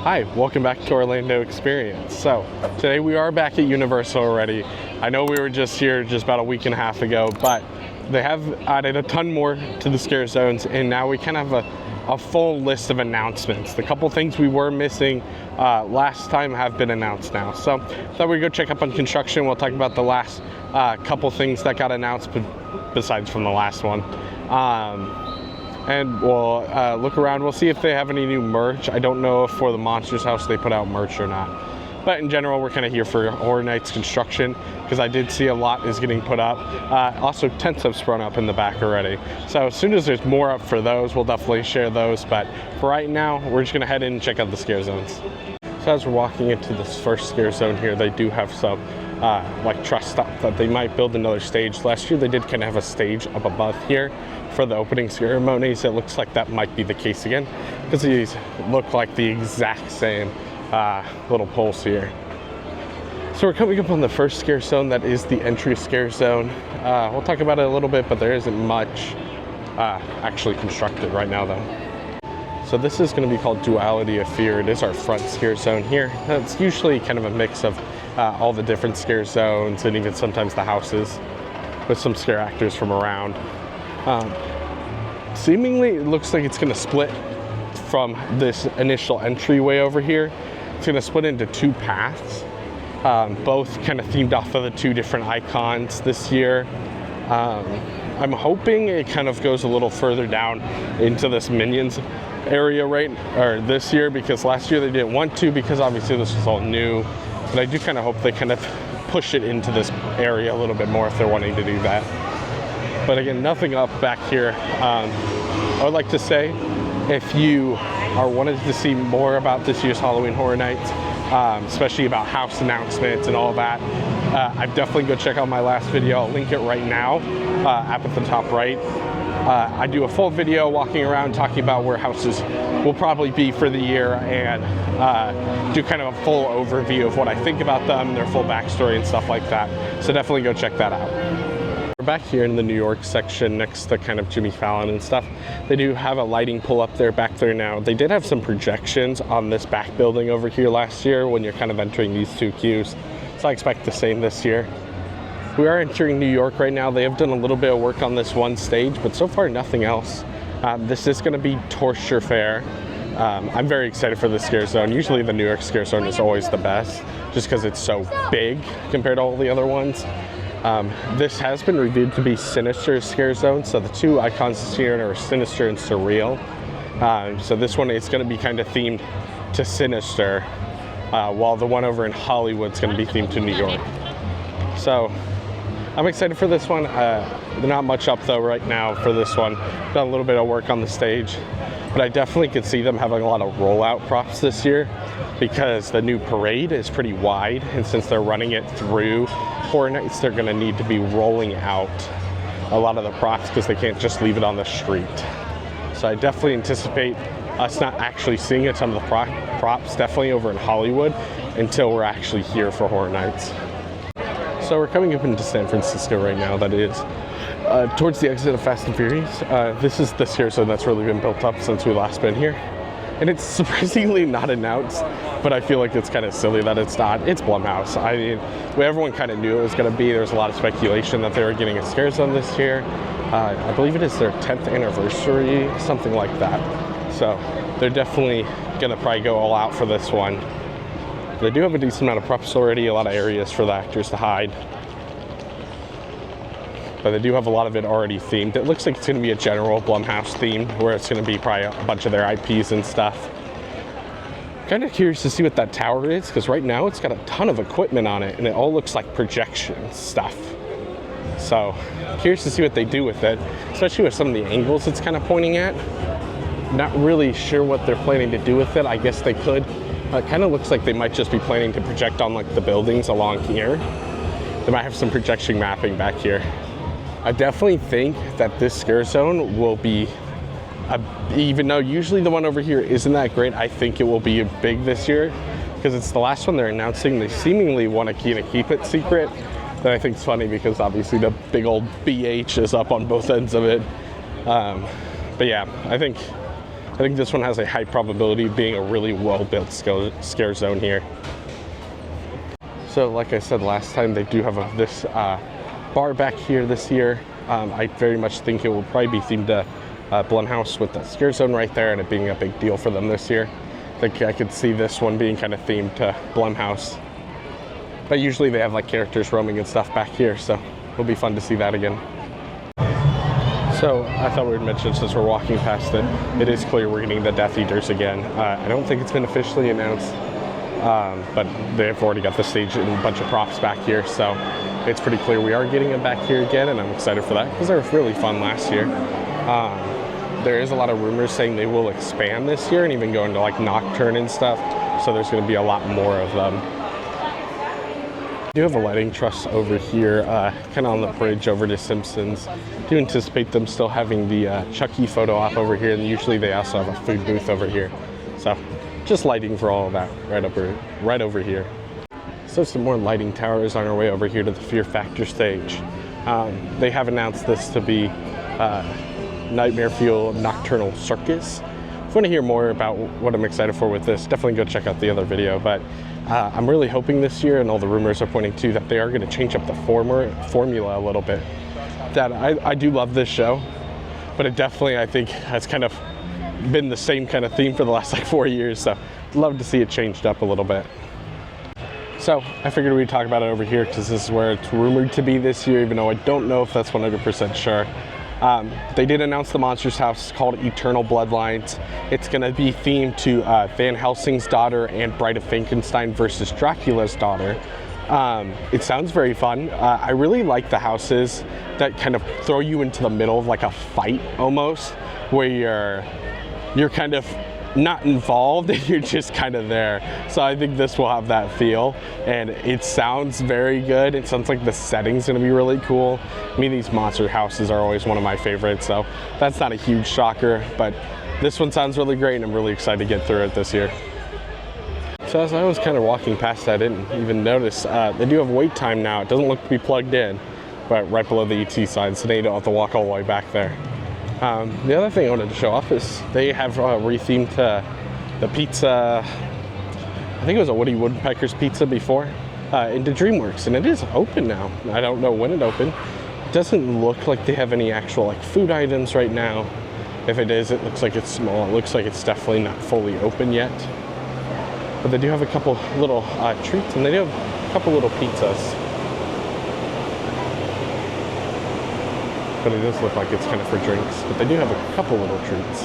Hi, welcome back to Orlando Experience. So today we are back at Universal already. I know we were just here just about a week and a half ago, but they have added a ton more to the scare zones, and now we kind of have a full list of announcements. The couple things we were missing last time have been announced now. So thought we'd go check up on construction. We'll talk about the last couple things that got announced besides from the last one. And we'll look around. We'll see if they have any new merch. I don't know if for the Monsters House they put out merch or not. But in general, we're kind of here for Horror Nights construction because I did see a lot is getting put up. Also, tents have sprung up in the back already. So as soon as there's more up for those, we'll definitely share those. But for right now, we're just going to head in and check out the scare zones. So as we're walking into this first scare zone here, they do have some like truss stuff that they might build another stage. Last year, they did kind of have a stage up above here for the opening ceremonies. It looks like that might be the case again because these look like the exact same little poles here. So we're coming up on the first scare zone. That is the entry scare zone. We'll talk about it a little bit, but there isn't much actually constructed right now though. So this is going to be called Duality of Fear. It is our front scare zone here. It's usually kind of a mix of all the different scare zones and even sometimes the houses with some scare actors from around. Seemingly it looks like it's going to split from this initial entryway over here. It's going to split into two paths, both kind of themed off of the two different icons this year. I'm hoping it kind of goes a little further down into this Minions area this year, because last year they didn't want to because obviously this was all new. But I do kind of hope they kind of push it into this area a little bit more if they're wanting to do that. But again, nothing up back here. I would like to say, if you are wanting to see more about this year's Halloween Horror Nights, especially about house announcements and all that, I've definitely go check out my last video. I'll link it right now up at the top right. I do a full video walking around talking about where houses will probably be for the year and do kind of a full overview of what I think about them, their full backstory and stuff like that. So definitely go check that out. We're back here in the New York section next to kind of Jimmy Fallon and stuff. They do have a lighting pull up there back there now. They did have some projections on this back building over here last year when you're kind of entering these two queues. So I expect the same this year. We are entering New York right now. They have done a little bit of work on this one stage, but so far nothing else. This is going to be Torture Faire. I'm very excited for the scare zone. Usually the New York scare zone is always the best just because it's so big compared to all the other ones. This has been reviewed to be Sinister's scare zone, so the two icons here are Sinister and Surreal. So this one is going to be kind of themed to Sinister, while the one over in Hollywood is going to be themed to New York. So I'm excited for this one. Not much up though right now for this one. Done a little bit of work on the stage, but I definitely could see them having a lot of rollout props this year because the new parade is pretty wide, and since they're running it through Horror Nights, they're going to need to be rolling out a lot of the props because they can't just leave it on the street. So I definitely anticipate us not actually seeing some of the props definitely over in Hollywood until we're actually here for Horror Nights. So we're coming up into San Francisco right now. That is towards the exit of Fast and Furious. This is the scare zone that's really been built up since we last been here. And it's surprisingly not announced, but I feel like it's kind of silly that it's not. It's Blumhouse. I mean, everyone kind of knew it was going to be. There's a lot of speculation that they were getting a scare zone this year. I believe it is their 10th anniversary, something like that. So they're definitely going to probably go all out for this one. They do have a decent amount of props already, a lot of areas for the actors to hide. But they do have a lot of it already themed. It looks like it's going to be a general Blumhouse theme where it's going to be probably a bunch of their IPs and stuff. Kind of curious to see what that tower is because right now it's got a ton of equipment on it and it all looks like projection stuff. So curious to see what they do with it, especially with some of the angles it's kind of pointing at. Not really sure what they're planning to do with it. I guess they could. It kind of looks like they might just be planning to project on like the buildings along here. They might have some projection mapping back here. I definitely think that this scare zone will be, even though usually the one over here isn't that great, I think it will be big this year because it's the last one they're announcing. They seemingly want to keep it secret. That I think is funny because obviously the big old BH is up on both ends of it. But yeah, I think I think this one has a high probability of being a really well-built scare zone here. So like I said last time, they do have this bar back here this year. I very much think it will probably be themed to Blumhouse with the scare zone right there, and it being a big deal for them this year. I think I could see this one being kind of themed to Blumhouse. But usually they have like characters roaming and stuff back here, so it'll be fun to see that again. So I thought we would mention, since we're walking past it, it is clear we're getting the Death Eaters again. I don't think it's been officially announced, but they've already got the stage and a bunch of props back here, so it's pretty clear we are getting them back here again, and I'm excited for that because they were really fun last year. There is a lot of rumors saying they will expand this year and even go into like Nocturnal and stuff, so there's going to be a lot more of them. I do have a lighting truss over here, kind of on the bridge over to Simpsons. I do anticipate them still having the Chucky photo op over here, and usually they also have a food booth over here. So just lighting for all of that right over here. So some more lighting towers on our way over here to the Fear Factor stage. They have announced this to be Nightmare Fuel Nocturnal Circus. If you want to hear more about what I'm excited for with this, definitely go check out the other video. But I'm really hoping this year, and all the rumors are pointing to, that they are going to change up the formula a little bit. That I do love this show, but it definitely, I think, has kind of been the same kind of theme for the last like 4 years. So I'd love to see it changed up a little bit. So I figured we'd talk about it over here because this is where it's rumored to be this year, even though I don't know if that's 100% sure. They did announce the Monsters House called Eternal Bloodlines. It's going to be themed to Van Helsing's daughter and Bride of Frankenstein versus Dracula's daughter. It sounds very fun. I really like the houses that kind of throw you into the middle of like a fight almost, where you're kind of not involved and you're just kind of there. So I think this will have that feel, and it sounds very good. It sounds like the setting's gonna be really cool. I mean, these monster houses are always one of my favorites, so that's not a huge shocker, but this one sounds really great, and I'm really excited to get through it this year. So as I was kind of walking past, I didn't even notice, they do have wait time now. It doesn't look to be plugged in, but right below the ET sign, so now you don't have to walk all the way back there. The other thing I wanted to show off is they have rethemed the pizza, I think it was a Woody Woodpecker's pizza before, into Dreamworks, and it is open now. I don't know when it opened. It doesn't look like they have any actual like food items right now. If it is, it looks like it's small. It looks like it's definitely not fully open yet. But they do have a couple little treats, and they do have a couple little pizzas. But it does look like it's kind of for drinks. But they do have a couple little treats.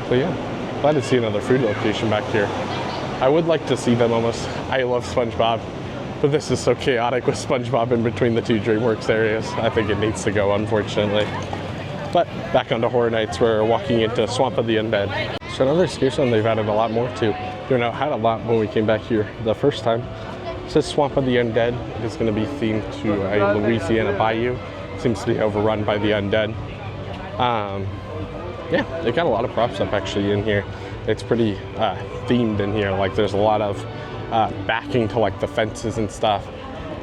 So yeah, glad to see another food location back here. I would like to see them almost. I love SpongeBob, but this is so chaotic with SpongeBob in between the two Dreamworks areas. I think it needs to go, unfortunately. But back onto Horror Nights, we're walking into Swamp of the Undead. So another scare zone they've added a lot more to. You know, had a lot when we came back here the first time. It says Swamp of the Undead. It is going to be themed to a Louisiana bayou. It seems to be overrun by the undead. Yeah, they got a lot of props up actually in here. It's pretty themed in here. Like there's a lot of backing to like the fences and stuff.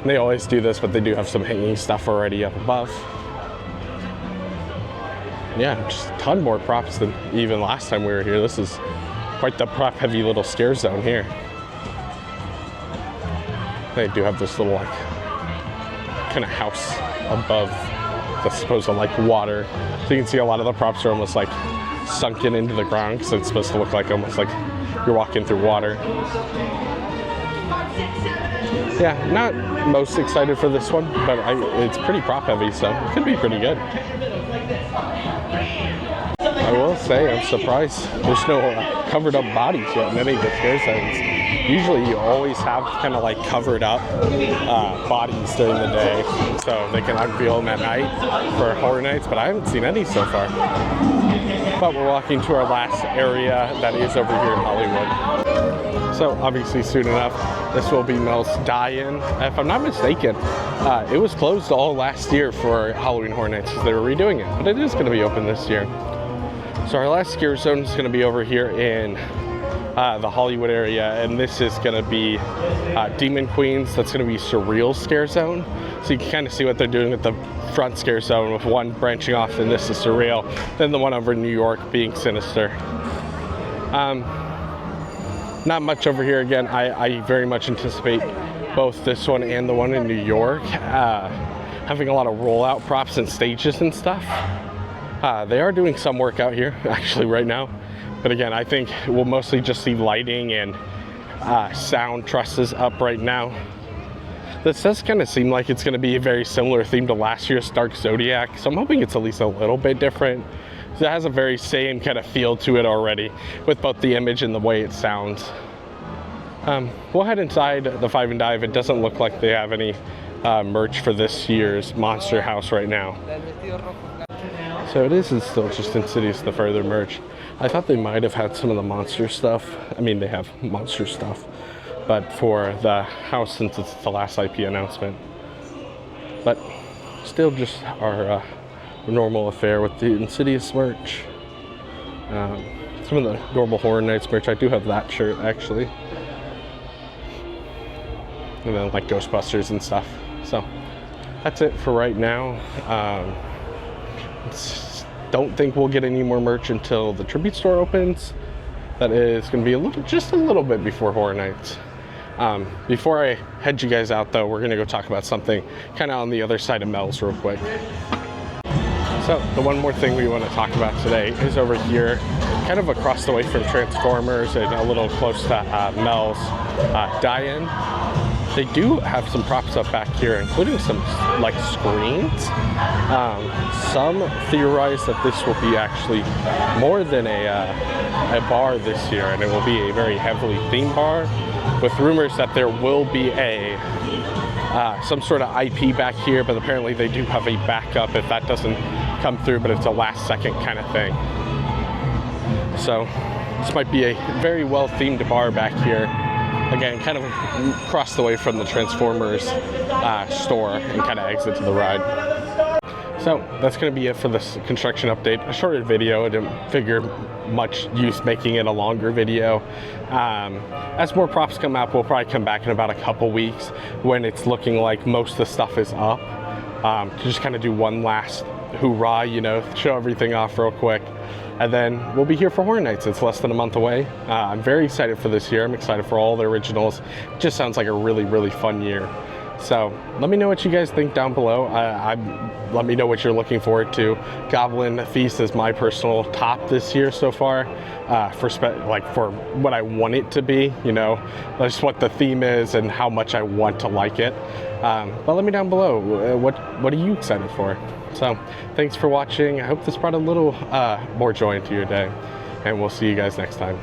And they always do this, but they do have some hanging stuff already up above. Yeah, just a ton more props than even last time we were here. This is quite the prop heavy little scare zone here. They do have this little like kind of house above that's supposed to like water. So you can see a lot of the props are almost like sunken into the ground because it's supposed to look like almost like you're walking through water. Yeah, not most excited for this one, but it's pretty prop heavy, so it could be pretty good. I will say I'm surprised there's no covered up bodies yet in any of the scare zones. Usually you always have kind of like covered up bodies during the day so they can unveil them at night for Horror Nights, but I haven't seen any so far. But we're walking to our last area that is over here in Hollywood. So obviously soon enough, this will be Mel's Die-In. If I'm not mistaken, it was closed all last year for Halloween Horror Nights because they were redoing it, but it is going to be open this year. So our last scare zone is going to be over here in the Hollywood area, and this is going to be Demon Queens. That's going to be Surreal Scare Zone. So you can kind of see what they're doing with the front scare zone, with one branching off, and this is surreal. Then the one over in New York being sinister. Not much over here. Again, I very much anticipate both this one and the one in New York having a lot of rollout props and stages and stuff. They are doing some work out here actually right now, but again, I think we'll mostly just see lighting and sound trusses up right now. This does kind of seem like it's going to be a very similar theme to last year's Dark Zodiac, so I'm hoping it's at least a little bit different. It has a very same kind of feel to it already, with both the image and the way it sounds. We'll head inside the Five and Dive. It doesn't look like they have any merch for this year's Monster House right now. So it is still just Insidious the further merch. I thought they might have had some of the monster stuff. I mean, they have monster stuff, but for the house, since it's the last IP announcement. But still just our normal affair with the Insidious merch. Some of the normal Horror Nights merch. I do have that shirt actually. And then like Ghostbusters and stuff. So that's it for right now. Don't think we'll get any more merch until the Tribute Store opens. That is going to be just a little bit before Horror Nights. Before I head you guys out though, we're going to go talk about something kind of on the other side of Mel's real quick. So the one more thing we want to talk about today is over here, kind of across the way from Transformers and a little close to Mel's die-in. They do have some props up back here, including some like screens. Some theorize that this will be actually more than a bar this year, and it will be a very heavily themed bar, with rumors that there will be a some sort of IP back here, but apparently they do have a backup if that doesn't come through, but it's a last second kind of thing. So this might be a very well themed bar back here. Again, kind of across the way from the Transformers store and kind of exit to the ride. So that's going to be it for this construction update. A shorter video. I didn't figure much use making it a longer video. As more props come out, we'll probably come back in about a couple weeks when it's looking like most of the stuff is up, to just kind of do one last hoorah, you know, show everything off real quick. And then we'll be here for Horror Nights. It's less than a month away. I'm very excited for this year. I'm excited for all the originals. It just sounds like a really, really fun year. So let me know what you guys think down below. Let me know what you're looking forward to. Goblin Feast is my personal top this year so far, for what I want it to be. You know, just what the theme is and how much I want to like it. But let me know down below. What are you excited for? So thanks for watching. I hope this brought a little more joy into your day, and we'll see you guys next time.